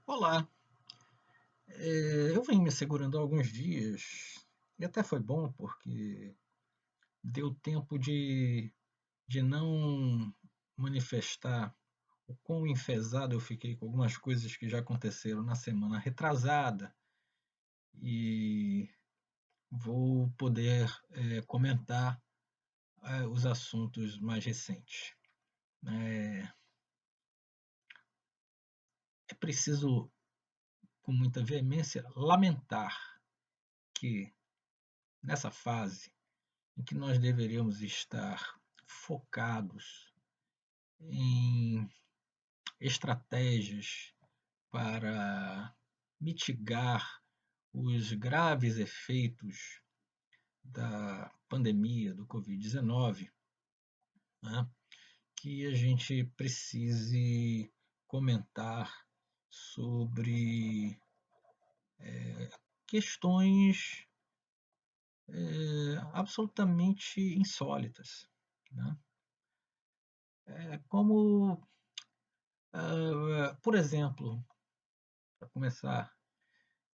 Olá, eu venho me segurando há alguns dias e até foi bom porque deu tempo de não manifestar o quão enfesado eu fiquei com algumas coisas que já aconteceram na semana retrasada e vou poder comentar os assuntos mais recentes. É, é preciso, com muita veemência, lamentar que nessa fase em que nós deveríamos estar focados em estratégias para mitigar os graves efeitos da pandemia do Covid-19, né, que a gente precise comentar sobre questões absolutamente insólitas, né? Como, por exemplo, para começar,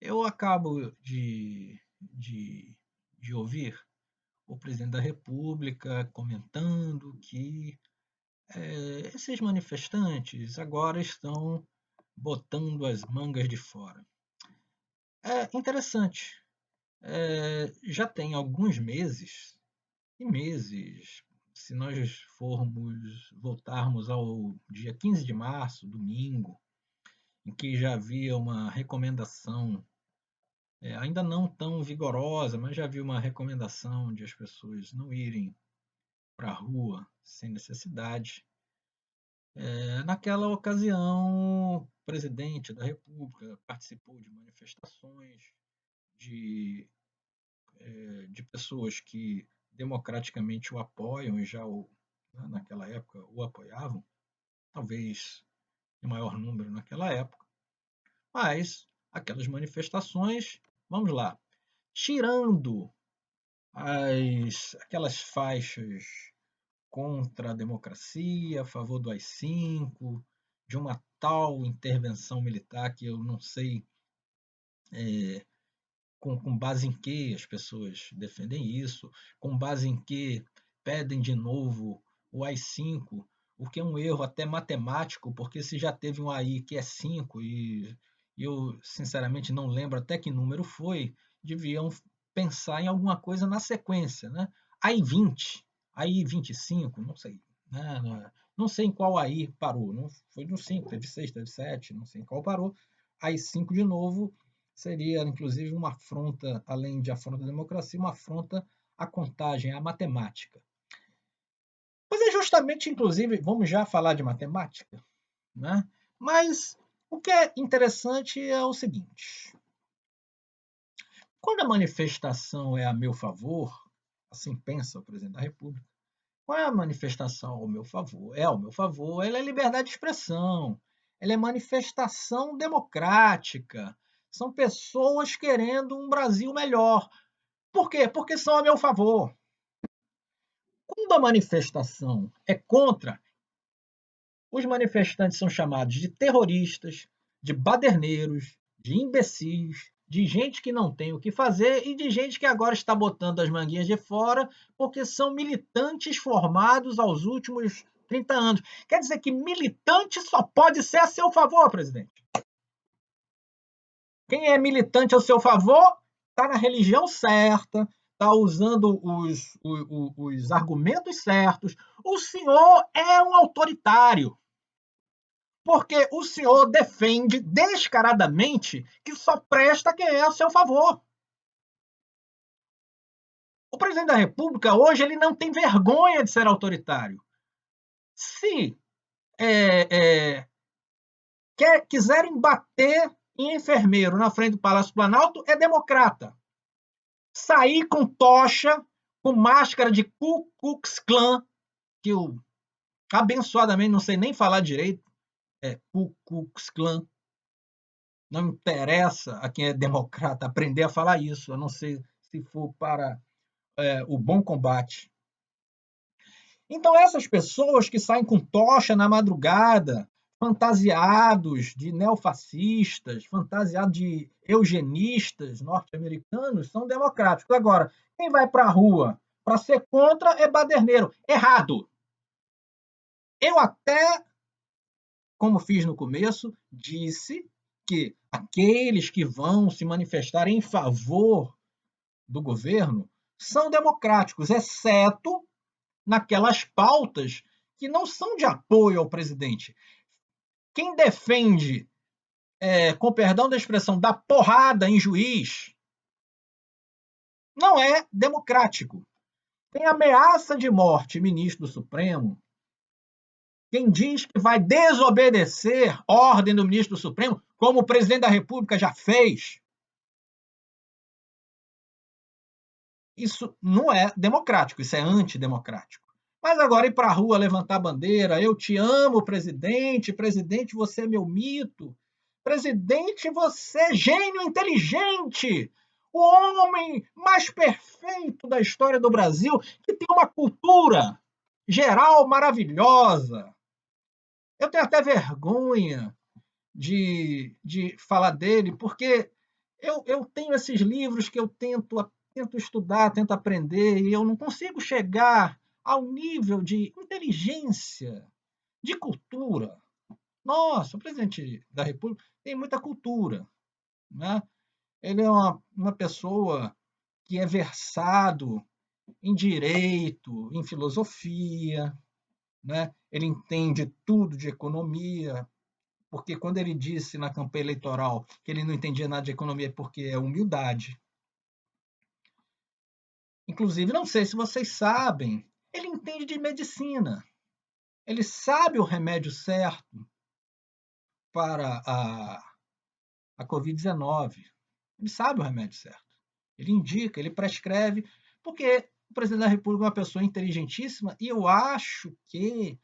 eu acabo de ouvir o presidente da República comentando que esses manifestantes agora estão botando as mangas de fora. É interessante. Já tem alguns meses, e meses, se nós voltarmos ao dia 15 de março, domingo, em que já havia uma recomendação, ainda não tão vigorosa, mas já havia uma recomendação de as pessoas não irem para a rua sem necessidade. Naquela ocasião, o presidente da República participou de manifestações de, de pessoas que democraticamente o apoiam e naquela época o apoiavam, talvez em maior número naquela época, mas aquelas manifestações, vamos lá, tirando aquelas faixas contra a democracia, a favor do AI-5, de uma tal intervenção militar que eu não sei com base em que as pessoas defendem isso, com base em que pedem de novo o AI-5, o que é um erro até matemático, porque se já teve um AI que é 5 e eu sinceramente não lembro até que número foi, deviam pensar em alguma coisa na sequência, né? AI 20, AI 25, não sei, né? Não sei em qual AI parou, não foi no 5, teve 6, teve 7, não sei em qual parou. AI 5 de novo seria, inclusive, uma afronta, além de afronta à democracia, uma afronta à contagem, à matemática. Pois é justamente, inclusive, vamos já falar de matemática, né? Mas o que é interessante é o seguinte: quando a manifestação é a meu favor, assim pensa o presidente da República, qual é a manifestação ao meu favor? É ao meu favor, ela é liberdade de expressão, ela é manifestação democrática, são pessoas querendo um Brasil melhor. Por quê? Porque são a meu favor. Quando a manifestação é contra, os manifestantes são chamados de terroristas, de baderneiros, de imbecis, de gente que não tem o que fazer e de gente que agora está botando as manguinhas de fora porque são militantes formados aos últimos 30 anos. Quer dizer que militante só pode ser a seu favor, presidente. Quem é militante ao seu favor está na religião certa, está usando os argumentos certos. O senhor é um autoritário, porque o senhor defende descaradamente que só presta quem é a seu favor. O presidente da República hoje ele não tem vergonha de ser autoritário. Se quiserem bater em enfermeiro na frente do Palácio Planalto, é democrata. Sair com tocha, com máscara de Ku Klux Klan, que eu abençoadamente não sei nem falar direito, Ku Klux Klan. Não interessa a quem é democrata aprender a falar isso, a não ser se for para o bom combate. Então, essas pessoas que saem com tocha na madrugada, fantasiados de neofascistas, fantasiados de eugenistas norte-americanos, são democráticos. Agora, quem vai para a rua para ser contra é baderneiro. Errado. Eu até, como fiz no começo, disse que aqueles que vão se manifestar em favor do governo são democráticos, exceto naquelas pautas que não são de apoio ao presidente. Quem defende, com perdão da expressão, da porrada em juiz, não é democrático. Quem ameaça de morte ministro do Supremo, quem diz que vai desobedecer ordem do ministro do Supremo, como o presidente da República já fez, isso não é democrático, isso é antidemocrático. Mas agora ir para a rua levantar bandeira, eu te amo, presidente, presidente, você é meu mito, presidente, você é gênio inteligente, o homem mais perfeito da história do Brasil, que tem uma cultura geral maravilhosa. Eu tenho até vergonha de falar dele, porque eu tenho esses livros que eu tento estudar, tento aprender, e eu não consigo chegar ao nível de inteligência, de cultura. Nossa, o presidente da República tem muita cultura, né? Ele é uma pessoa que é versado em direito, em filosofia, né? Ele entende tudo de economia, porque quando ele disse na campanha eleitoral que ele não entendia nada de economia porque é humildade. Inclusive, não sei se vocês sabem, ele entende de medicina. Ele sabe o remédio certo para a Covid-19. Ele sabe o remédio certo. Ele indica, ele prescreve, porque o presidente da República é uma pessoa inteligentíssima e eu acho que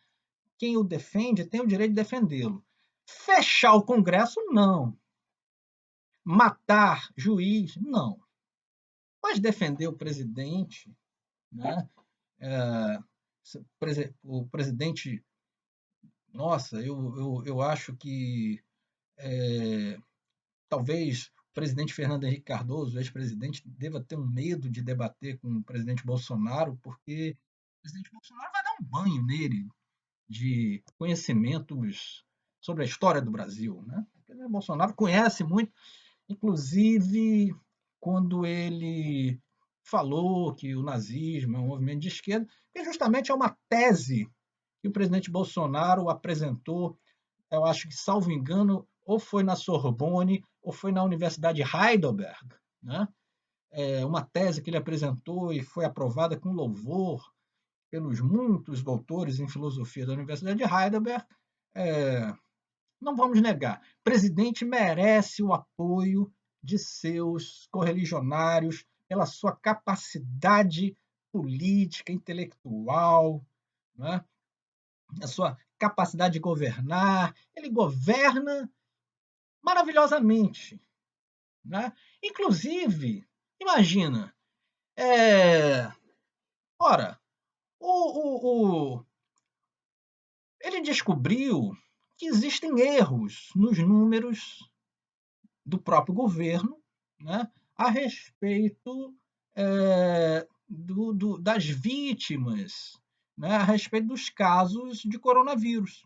quem o defende tem o direito de defendê-lo. Fechar o Congresso, não. Matar juiz, não. Mas defender o presidente, né? É, o presidente, nossa, eu acho que talvez o presidente Fernando Henrique Cardoso, ex-presidente, deva ter um medo de debater com o presidente Bolsonaro, porque o presidente Bolsonaro vai dar um banho nele de conhecimentos sobre a história do Brasil. Né? O presidente Bolsonaro conhece muito, inclusive quando ele falou que o nazismo é um movimento de esquerda, que justamente é uma tese que o presidente Bolsonaro apresentou, eu acho que, salvo engano, ou foi na Sorbonne ou foi na Universidade de Heidelberg, né? Uma tese que ele apresentou e foi aprovada com louvor pelos muitos doutores em filosofia da Universidade de Heidelberg. Não vamos negar, o presidente merece o apoio de seus correligionários pela sua capacidade política, intelectual, né? A sua capacidade de governar. Ele governa maravilhosamente. Né? Inclusive, imagina, ora, o, ele descobriu que existem erros nos números do próprio governo, né, a respeito das vítimas, né, a respeito dos casos de coronavírus.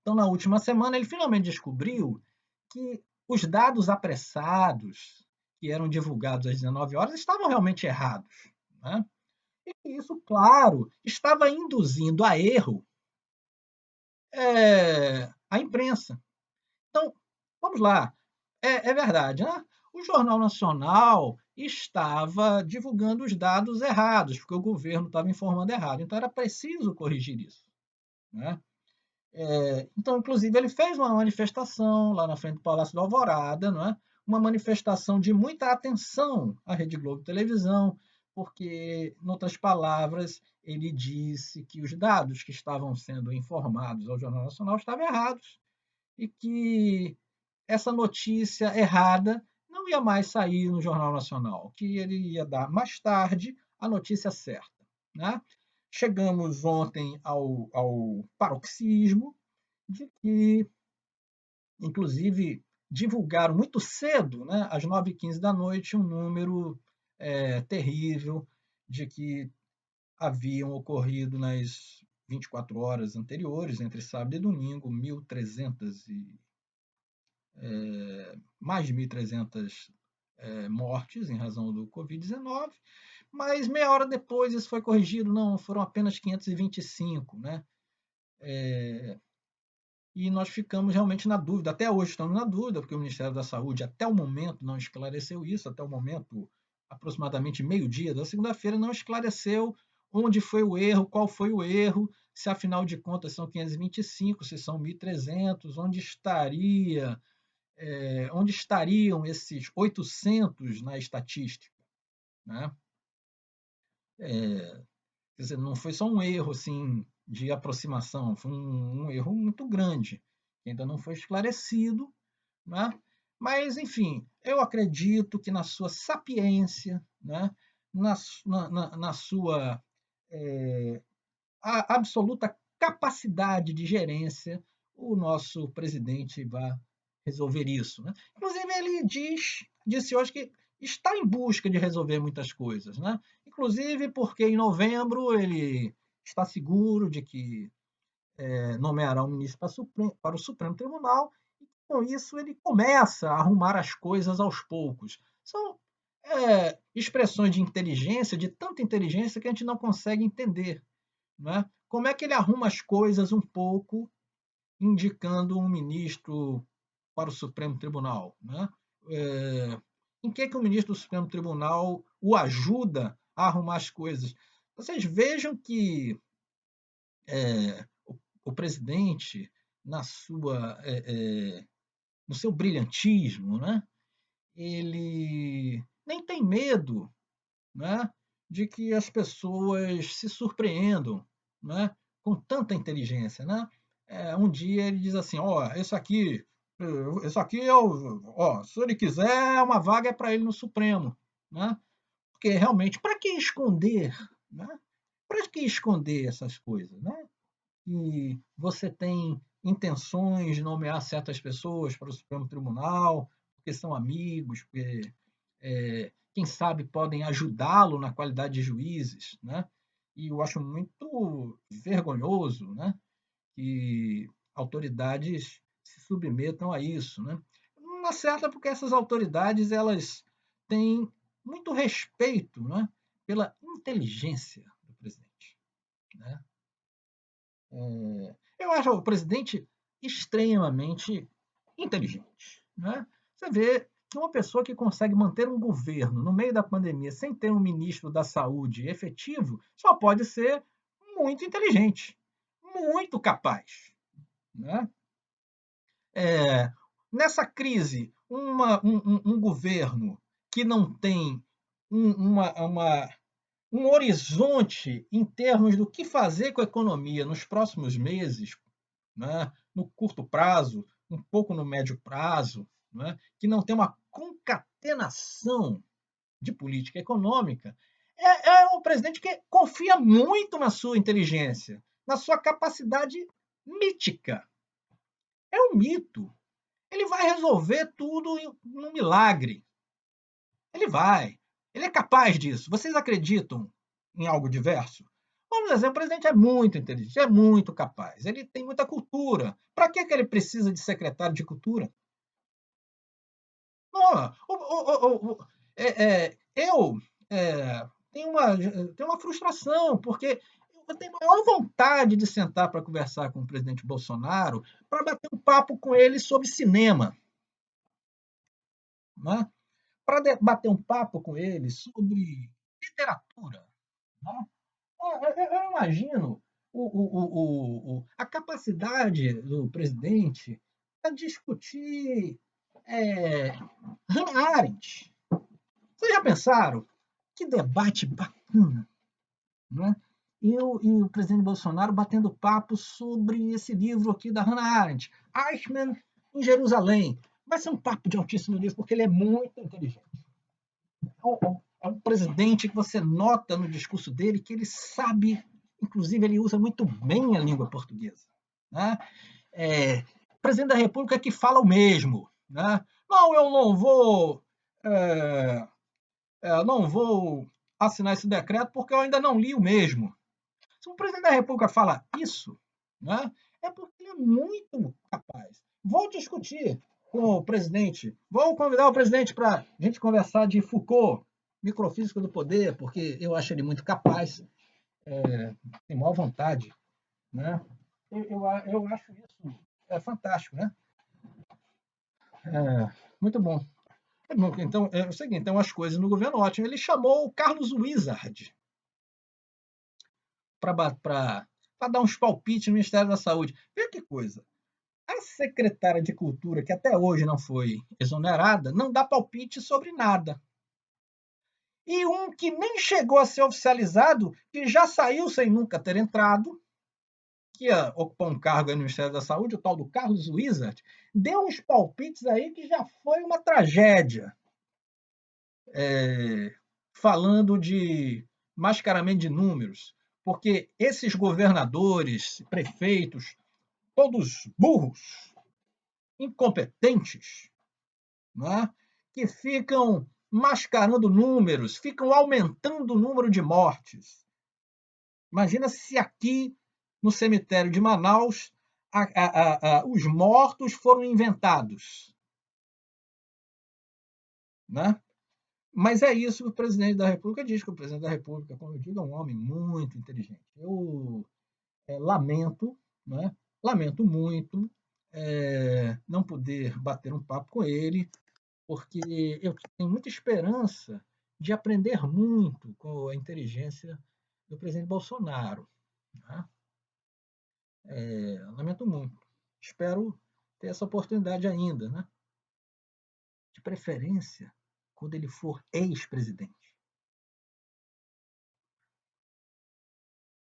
Então, na última semana, ele finalmente descobriu que os dados apressados que eram divulgados às 19 horas estavam realmente errados. Né? E isso, claro, estava induzindo a erro a imprensa. Então, vamos lá. É verdade, né? O Jornal Nacional estava divulgando os dados errados, porque o governo estava informando errado. Então, era preciso corrigir isso. Né? Então, inclusive, ele fez uma manifestação lá na frente do Palácio da Alvorada, não é? Uma manifestação de muita atenção à Rede Globo Televisão, porque, em outras palavras, ele disse que os dados que estavam sendo informados ao Jornal Nacional estavam errados e que essa notícia errada não ia mais sair no Jornal Nacional, que ele ia dar mais tarde a notícia certa. Né? Chegamos ontem ao paroxismo, de que, inclusive, divulgaram muito cedo, né, às 9h15 da noite, um número terrível de que haviam ocorrido nas 24 horas anteriores, entre sábado e domingo, 1.300 mais de 1.300 mortes em razão do Covid-19, mas meia hora depois isso foi corrigido, não, foram apenas 525, né? E nós ficamos realmente na dúvida, até hoje estamos na dúvida, porque o Ministério da Saúde até o momento não esclareceu isso, até o momento, aproximadamente meio-dia da segunda-feira, não esclareceu onde foi o erro, qual foi o erro, se afinal de contas são 525, se são 1.300, onde estariam esses 800 na estatística, né? Quer dizer, não foi só um erro assim de aproximação, foi um erro muito grande, que ainda não foi esclarecido, né? Mas, enfim, eu acredito que na sua sapiência, né? na sua absoluta capacidade de gerência, o nosso presidente vai resolver isso. Né? Inclusive, ele disse hoje que está em busca de resolver muitas coisas. Né? Inclusive porque em novembro ele está seguro de que nomeará um ministro para o Supremo Tribunal, e com isso ele começa a arrumar as coisas aos poucos. São expressões de inteligência, de tanta inteligência que a gente não consegue entender. Né? Como é que ele arruma as coisas um pouco, indicando um ministro para o Supremo Tribunal? Né? Em que o ministro do Supremo Tribunal o ajuda a arrumar as coisas? Vocês vejam que o presidente, na sua, no seu brilhantismo, né? Ele nem tem medo, né, de que as pessoas se surpreendam, né, com tanta inteligência, né? Um dia ele diz assim, ó, isso aqui se ele quiser uma vaga é para ele no Supremo, né? Porque realmente, para que esconder, né? Para que esconder essas coisas, né? Que você tem intenções de nomear certas pessoas para o Supremo Tribunal, porque são amigos, porque quem sabe podem ajudá-lo na qualidade de juízes, né? E eu acho muito vergonhoso, né, que autoridades se submetam a isso, né? Não certa porque essas autoridades elas têm muito respeito, né, pela inteligência do presidente, né? Eu acho o presidente extremamente inteligente, né? Você vê que uma pessoa que consegue manter um governo no meio da pandemia sem ter um ministro da saúde efetivo só pode ser muito inteligente, muito capaz, né? É, nessa crise, um governo que não tem um horizonte em termos do que fazer com a economia nos próximos meses, né, no curto prazo, um pouco no médio prazo, né, que não tem uma concatenação de política econômica, é um presidente que confia muito na sua inteligência, na sua capacidade mítica. É um mito. Ele vai resolver tudo num milagre. Ele vai. Ele é capaz disso. Vocês acreditam em algo diverso? Vamos dizer, o presidente é muito inteligente, é muito capaz, ele tem muita cultura. Para que ele precisa de secretário de cultura? Não, eu tenho uma frustração, porque eu tenho maior vontade de sentar para conversar com o presidente Bolsonaro, para bater um papo com ele sobre cinema, né? Para bater um papo com ele sobre literatura. Né? Eu imagino a capacidade do presidente para discutir Hannah Arendt. Vocês já pensaram? Que debate bacana, né? E o presidente Bolsonaro batendo papo sobre esse livro aqui da Hannah Arendt, Eichmann em Jerusalém. Vai ser um papo de altíssimo nível, porque ele é muito inteligente. É um presidente que você nota no discurso dele que ele sabe, inclusive ele usa muito bem a língua portuguesa. Né? o presidente da República que fala o mesmo, né? Não, eu não vou assinar esse decreto porque eu ainda não li o mesmo. Se o presidente da República fala isso, né, é porque ele é muito capaz. Vou discutir com o presidente, vou convidar o presidente para a gente conversar de Foucault, microfísica do poder, porque eu acho ele muito capaz, tem maior vontade, né? Eu acho isso fantástico, né? Muito bom. Então, é o seguinte, então as coisas no governo ótimo. Ele chamou o Carlos Wizard para dar uns palpites no Ministério da Saúde. Vê que coisa. A secretária de Cultura, que até hoje não foi exonerada, não dá palpite sobre nada. E um que nem chegou a ser oficializado, que já saiu sem nunca ter entrado, que ia ocupar um cargo aí no Ministério da Saúde, o tal do Carlos Wizard, deu uns palpites aí que já foi uma tragédia. Falando de mascaramento de números, porque esses governadores, prefeitos, todos burros, incompetentes, né, que ficam mascarando números, ficam aumentando o número de mortes. Imagina se aqui no cemitério de Manaus os mortos foram inventados, né? Mas é isso que o presidente da República diz, que o presidente da República, como eu digo, é um homem muito inteligente. Eu lamento, né? Lamento muito não poder bater um papo com ele, porque eu tenho muita esperança de aprender muito com a inteligência do presidente Bolsonaro. Né? Lamento muito. Espero ter essa oportunidade ainda, né? De preferência quando ele for ex-presidente.